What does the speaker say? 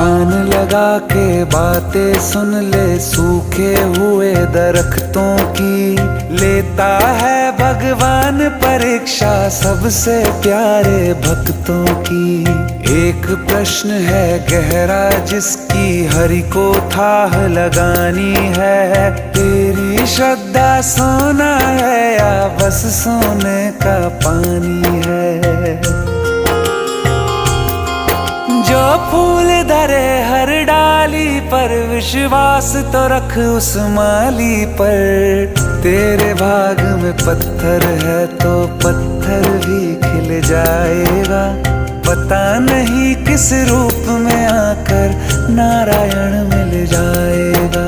कान लगा के बातें सुन ले सूखे हुए दरख्तों की। लेता है भगवान परीक्षा सबसे प्यारे भक्तों की। एक प्रश्न है गहरा जिसकी हरि को थाह लगानी है। तेरी श्रद्धा सोना है या बस सोने का पानी है। जो फूल धरे हर डाली पर विश्वास तो रख उस माली पर। तेरे भाग में पत्थर है तो पत्थर भी खिल जाएगा। पता नहीं किस रूप में आकर नारायण मिल जाएगा।